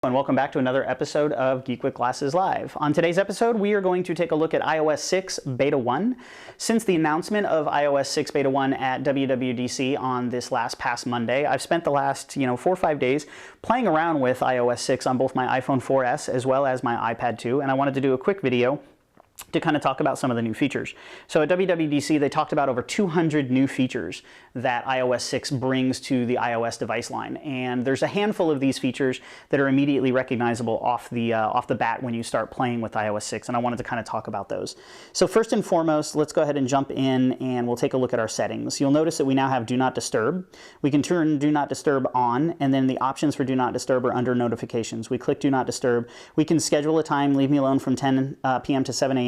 And welcome back to another episode of Geek with Glasses Live. On today's episode, we are going to take a look at iOS 6 Beta 1. Since the announcement of iOS 6 Beta 1 at WWDC on this past Monday, I've spent the last 4 or 5 days playing around with iOS 6 on both my iPhone 4S as well as my iPad 2, and I wanted to do a quick video to kind of talk about some of the new features. So at WWDC, they talked about over 200 new features that iOS 6 brings to the iOS device line. And there's a handful of these features that are immediately recognizable off the bat when you start playing with iOS 6, and I wanted to kind of talk about those. So first and foremost, let's go ahead and jump in and we'll take a look at our settings. You'll notice that we now have Do Not Disturb. We can turn Do Not Disturb on, and then the options for Do Not Disturb are under Notifications. We click Do Not Disturb. We can schedule a time, leave me alone from 10 p.m. to 7 a.m.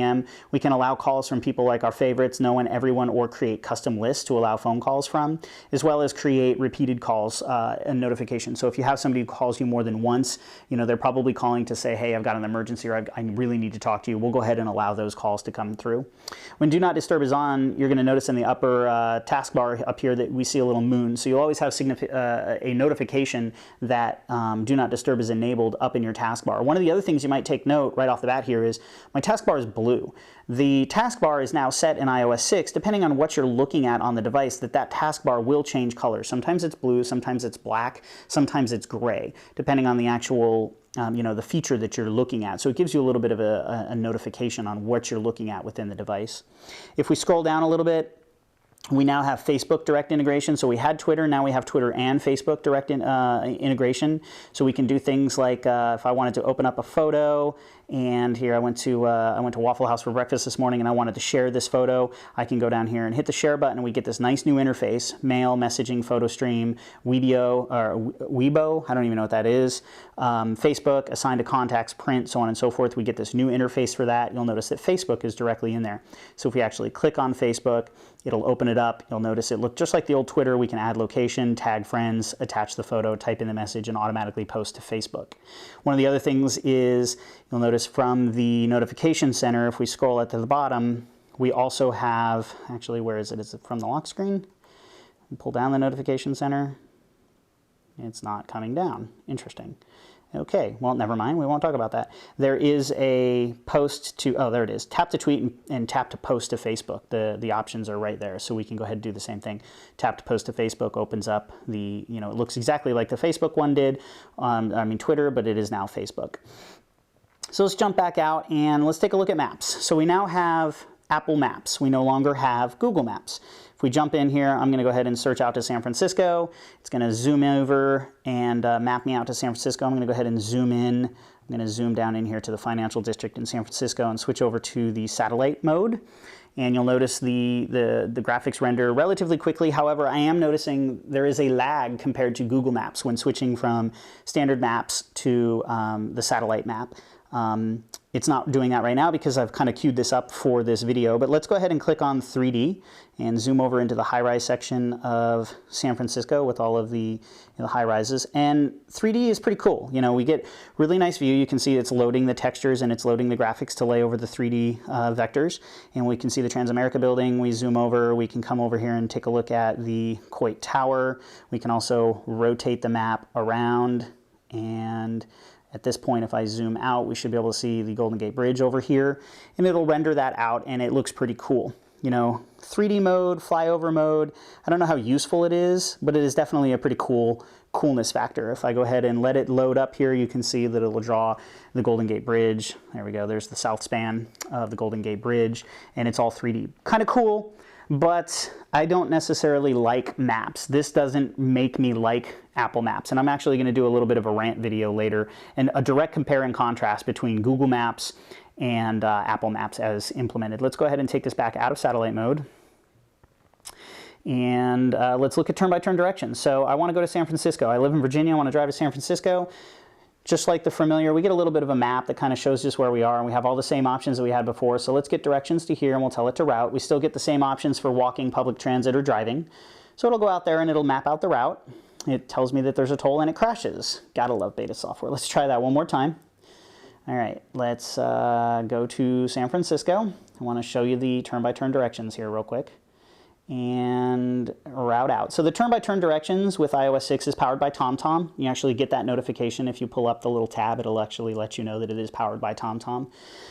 We can allow calls from people like our favorites, no one, everyone, or create custom lists to allow phone calls from, as well as create repeated calls and notifications. So if you have somebody who calls you more than once, they're probably calling to say, hey, I've got an emergency, or I really need to talk to you. We'll go ahead and allow those calls to come through. When Do Not Disturb is on, you're going to notice in the upper taskbar up here that we see a little moon. So you'll always have a notification that Do Not Disturb is enabled up in your taskbar. One of the other things you might take note right off the bat here is my taskbar is blue. The taskbar is now set in iOS 6, depending on what you're looking at on the device, that taskbar will change colors. Sometimes it's blue, sometimes it's black, sometimes it's gray, depending on the actual the feature that you're looking at. So it gives you a little bit of a notification on what you're looking at within the device. If we scroll down a little bit, we now have Facebook direct integration. So we had Twitter, now we have Twitter and Facebook direct integration. So we can do things like if I wanted to open up a photo, and here I went to Waffle House for breakfast this morning and I wanted to share this photo, I can go down here and hit the share button and we get this nice new interface: mail, messaging, photo stream, Weebio, or Weibo, I don't even know what that is, Facebook, assign to contacts, print, so on and so forth. We get this new interface for that. You'll notice that Facebook is directly in there. So if we actually click on Facebook, it'll open it up. You'll notice it looks just like the old Twitter. We can add location, tag friends, attach the photo, type in the message, and automatically post to Facebook. One of the other things is, you'll notice from the notification center, if we scroll at the bottom, we also have, actually, where is it? Is it from the lock screen? Pull down the notification center. It's not coming down. Interesting. Okay, well, never mind. We won't talk about that. There is a post to, oh, there it is. Tap to tweet and tap to post to Facebook. The options are right there, so we can go ahead and do the same thing. Tap to post to Facebook opens up the, it looks exactly like the Facebook one did, Twitter, but it is now Facebook. So let's jump back out and let's take a look at Maps. So we now have Apple Maps. We no longer have Google Maps. If we jump in here, I'm going to go ahead and search out to San Francisco. It's going to zoom over and map me out to San Francisco. I'm going to go ahead and zoom in. I'm going to zoom down in here to the financial district in San Francisco and switch over to the satellite mode. And you'll notice the graphics render relatively quickly. However, I am noticing there is a lag compared to Google Maps when switching from standard maps to the satellite map. It's not doing that right now because I've kind of queued this up for this video, but let's go ahead and click on 3D and zoom over into the high-rise section of San Francisco with all of the high-rises. And 3D is pretty cool. We get really nice view. You can see it's loading the textures and it's loading the graphics to lay over the 3D vectors. And we can see the Transamerica building. We zoom over. We can come over here and take a look at the Coit Tower. We can also rotate the map around, and at this point, if I zoom out, we should be able to see the Golden Gate Bridge over here, and it'll render that out, and it looks pretty cool. 3D mode, flyover mode, I don't know how useful it is, but it is definitely a pretty coolness factor. If I go ahead and let it load up here, you can see that it'll draw the Golden Gate Bridge. There we go, there's the south span of the Golden Gate Bridge, and it's all 3D. Kind of cool, but I don't necessarily like Maps. This doesn't make me like Apple Maps, and I'm actually going to do a little bit of a rant video later, and a direct compare and contrast between Google Maps and Apple Maps as implemented. Let's go ahead and take this back out of satellite mode, and let's look at turn-by-turn directions. So I want to go to San Francisco. I live in Virginia. I want to drive to San Francisco. Just like the familiar, we get a little bit of a map that kind of shows just where we are, and we have all the same options that we had before. So let's get directions to here, and we'll tell it to route. We still get the same options for walking, public transit, or driving. So it'll go out there and it'll map out the route. It tells me that there's a toll and it crashes. Gotta love beta software. Let's try that one more time. All right, let's go to San Francisco. I want to show you the turn-by-turn directions here real quick. and route out. So the turn-by-turn directions with iOS 6 is powered by TomTom. You actually get that notification if you pull up the little tab. It'll actually let you know that it is powered by TomTom.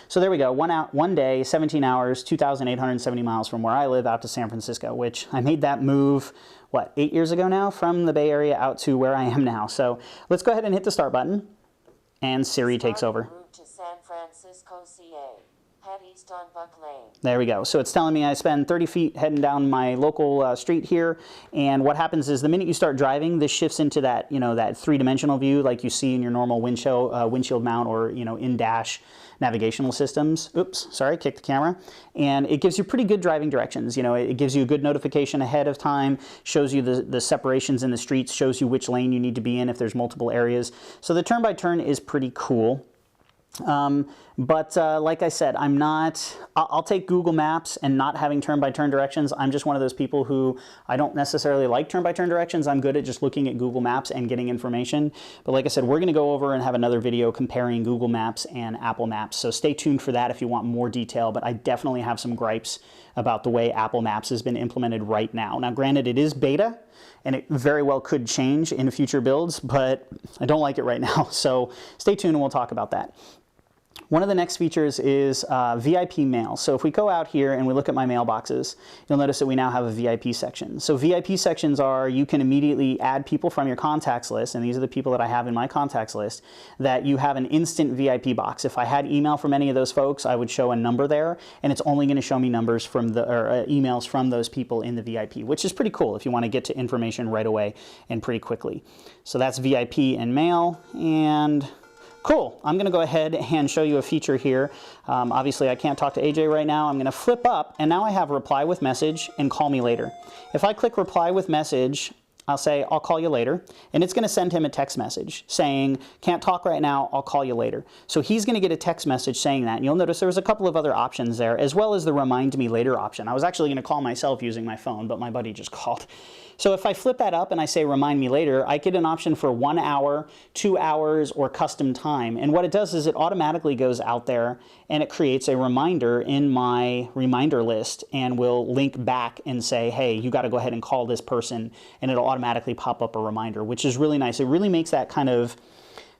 So there we go. One day, 17 hours, 2,870 miles from where I live out to San Francisco, which I made that move, what, 8 years ago now, from the Bay Area out to where I am now. So let's go ahead and hit the start button, and Siri takes over. Route to San Francisco, CA. Head east on Buck Lane. There we go. So it's telling me I spend 30 feet heading down my local street here, and what happens is the minute you start driving, this shifts into that, that three-dimensional view like you see in your normal windshield mount or, in-dash navigational systems. Oops, sorry, kicked the camera. And it gives you pretty good driving directions. It gives you a good notification ahead of time, shows you the separations in the streets, shows you which lane you need to be in if there's multiple areas. So the turn-by-turn is pretty cool. But like I said, I'll take Google Maps and not having turn-by-turn directions. I'm just one of those people who I don't necessarily like turn-by-turn directions. I'm good at just looking at Google Maps and getting information. But like I said, we're going to go over and have another video comparing Google Maps and Apple Maps. So stay tuned for that if you want more detail. But I definitely have some gripes about the way Apple Maps has been implemented right now. Now, granted, it is beta, and it very well could change in future builds, but I don't like it right now. So stay tuned and we'll talk about that. One of the next features is VIP mail. So if we go out here and we look at my mailboxes, you'll notice that we now have a VIP section. So VIP sections are, you can immediately add people from your contacts list, and these are the people that I have in my contacts list, that you have an instant VIP box. If I had email from any of those folks, I would show a number there, and it's only going to show me numbers from emails from those people in the VIP, which is pretty cool if you want to get to information right away and pretty quickly. So that's VIP and mail, and cool. I'm going to go ahead and show you a feature here. Obviously, I can't talk to AJ right now. I'm going to flip up, and now I have reply with message and call me later. If I click reply with message, I'll say, I'll call you later, and it's going to send him a text message saying, can't talk right now, I'll call you later. So he's going to get a text message saying that, and you'll notice there was a couple of other options there, as well as the remind me later option. I was actually going to call myself using my phone, but my buddy just called. So if I flip that up and I say remind me later, I get an option for 1 hour, 2 hours, or custom time. And what it does is it automatically goes out there and it creates a reminder in my reminder list and will link back and say, hey, you got to go ahead and call this person, and it'll automatically pop up a reminder, which is really nice. It really makes that kind of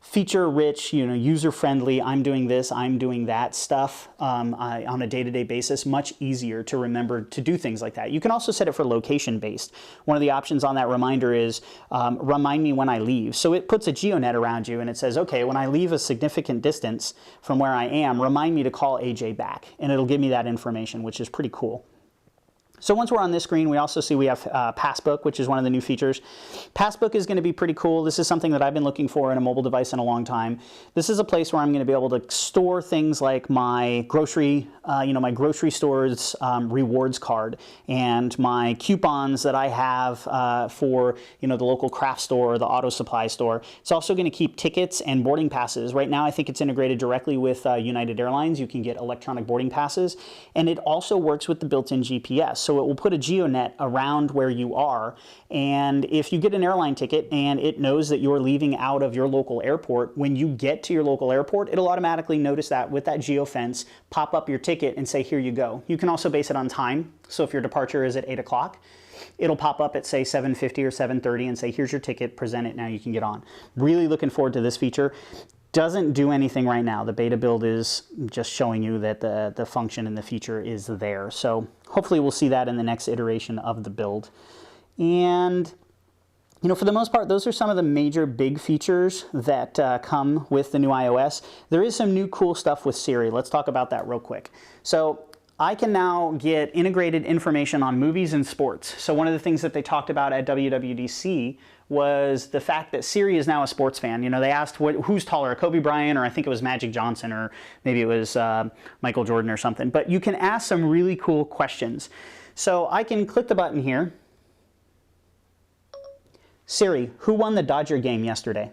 feature-rich, user-friendly, I'm doing this, I'm doing that stuff on a day-to-day basis much easier to remember to do things like that. You can also set it for location-based. One of the options on that reminder is remind me when I leave. So it puts a geonet around you and it says, okay, when I leave a significant distance from where I am, remind me to call AJ back. And it'll give me that information, which is pretty cool. So once we're on this screen, we also see we have Passbook, which is one of the new features. Passbook is going to be pretty cool. This is something that I've been looking for in a mobile device in a long time. This is a place where I'm going to be able to store things like my grocery, my grocery store's rewards card, and my coupons that I have for the local craft store or the auto supply store. It's also going to keep tickets and boarding passes. Right now, I think it's integrated directly with United Airlines. You can get electronic boarding passes, and it also works with the built-in GPS. So it will put a geonet around where you are, and if you get an airline ticket and it knows that you're leaving out of your local airport, when you get to your local airport, it'll automatically notice that with that geofence, pop up your ticket and say, here you go. You can also base it on time. So if your departure is at 8 o'clock, it'll pop up at, say, 7:50 or 7:30 and say, here's your ticket, present it, now you can get on. Really looking forward to this feature. Doesn't do anything right now. The beta build is just showing you that the function and the feature is there. So hopefully we'll see that in the next iteration of the build. And for the most part, those are some of the major big features that come with the new iOS. There is some new cool stuff with Siri. Let's talk about that real quick. So I can now get integrated information on movies and sports. So one of the things that they talked about at WWDC was the fact that Siri is now a sports fan. They asked who's taller, Kobe Bryant, or I think it was Magic Johnson, or maybe it was Michael Jordan or something. But you can ask some really cool questions. So I can click the button here. Siri, who won the Dodger game yesterday?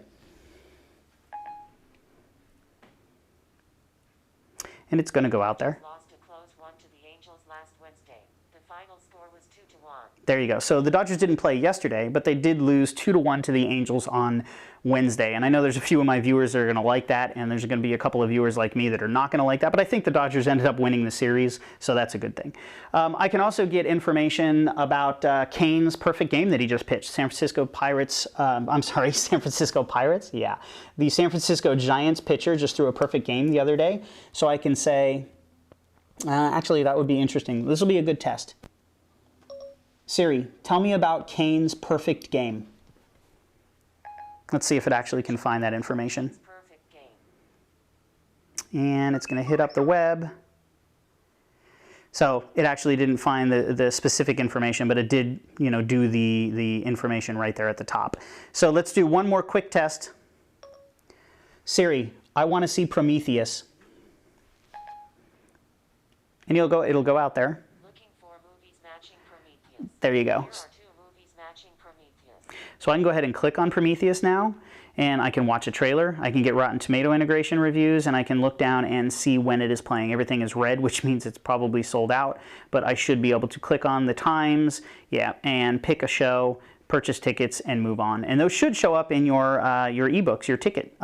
And it's going to go out there. Lost a close one to the Angels last Wednesday. The final score was 2-1. There you go. So the Dodgers didn't play yesterday, but they did lose 2-1 to the Angels on Wednesday. And I know there's a few of my viewers that are going to like that, and there's going to be a couple of viewers like me that are not going to like that. But I think the Dodgers ended up winning the series, so that's a good thing. I can also get information about Kane's perfect game that he just pitched. San Francisco Pirates, San Francisco Pirates? Yeah. The San Francisco Giants pitcher just threw a perfect game the other day. So I can say, actually, that would be interesting. This will be a good test. Siri, tell me about Kane's perfect game. Let's see if it actually can find that information. Perfect game. And it's going to hit up the web. So it actually didn't find the specific information, but it did, do the information right there at the top. So let's do one more quick test. Siri, I want to see Prometheus. And it'll go out there. There you go. Here are 2 movies matching Prometheus. So I can go ahead and click on Prometheus now, and I can watch a trailer. I can get Rotten Tomato integration reviews, and I can look down and see when it is playing. Everything is red, which means it's probably sold out, but I should be able to click on the times, and pick a show, purchase tickets, and move on. And those should show up in your ebooks, your ticket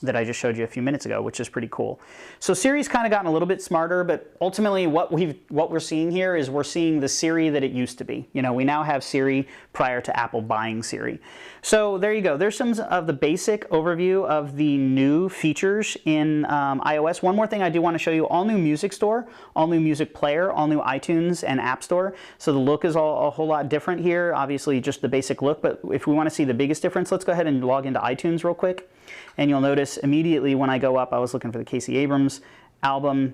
that I just showed you a few minutes ago, which is pretty cool. So Siri's kind of gotten a little bit smarter, but ultimately what we're seeing here is we're seeing the Siri that it used to be. We now have Siri prior to Apple buying Siri. So there you go. There's some of the basic overview of the new features in iOS. One more thing I do want to show you: all new Music Store, all new Music Player, all new iTunes and App Store. So the look is a whole lot different here. Obviously just the basic look, but if we want to see the biggest difference, let's go ahead and log into iTunes real quick. And you'll notice immediately when I go up, I was looking for the Casey Abrams album,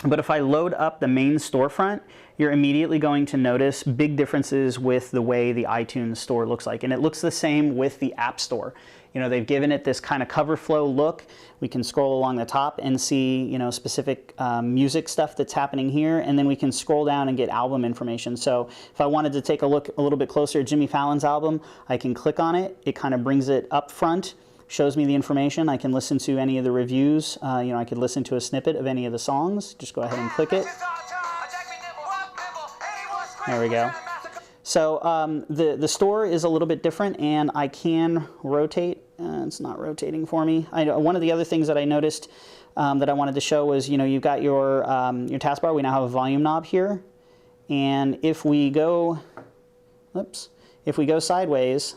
but if I load up the main storefront, you're immediately going to notice big differences with the way the iTunes store looks like. And it looks the same with the App Store. They've given it this kind of cover flow look. We can scroll along the top and see, specific music stuff that's happening here, and then we can scroll down and get album information. So if I wanted to take a look a little bit closer at Jimmy Fallon's album, I can click on it. It kind of brings it up front, shows me the information. I can listen to any of the reviews. I could listen to a snippet of any of the songs. Just go ahead and click it. There we go. So the store is a little bit different, and I can rotate. It's not rotating for me. One of the other things that I noticed that I wanted to show was, you've got your taskbar. We now have a volume knob here, and if we go sideways,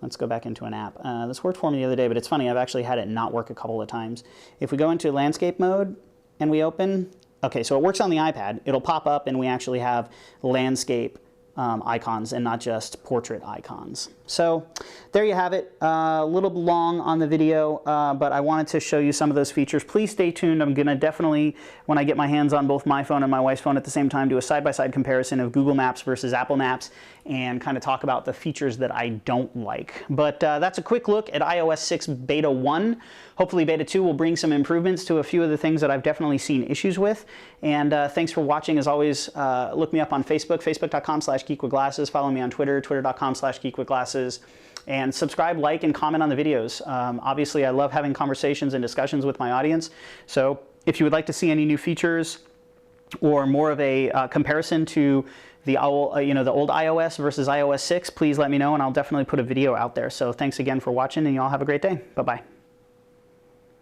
let's go back into an app. This worked for me the other day, but it's funny, I've actually had it not work a couple of times. If we go into landscape mode and we open, okay, so it works on the iPad. It'll pop up and we actually have landscape icons and not just portrait icons. So there you have it. A little long on the video, but I wanted to show you some of those features. Please stay tuned. I'm going to definitely, when I get my hands on both my phone and my wife's phone at the same time, do a side-by-side comparison of Google Maps versus Apple Maps and kind of talk about the features that I don't like. But that's a quick look at iOS 6 Beta 1. Hopefully Beta 2 will bring some improvements to a few of the things that I've definitely seen issues with. And thanks for watching. As always, look me up on Facebook, facebook.com/geekwithglasses. Follow me on Twitter, twitter.com/geekwithglasses. And subscribe, like, and comment on the videos. Obviously, I love having conversations and discussions with my audience. So if you would like to see any new features or more of a comparison to the old iOS versus iOS 6, please let me know, and I'll definitely put a video out there. So thanks again for watching, and you all have a great day. Bye-bye.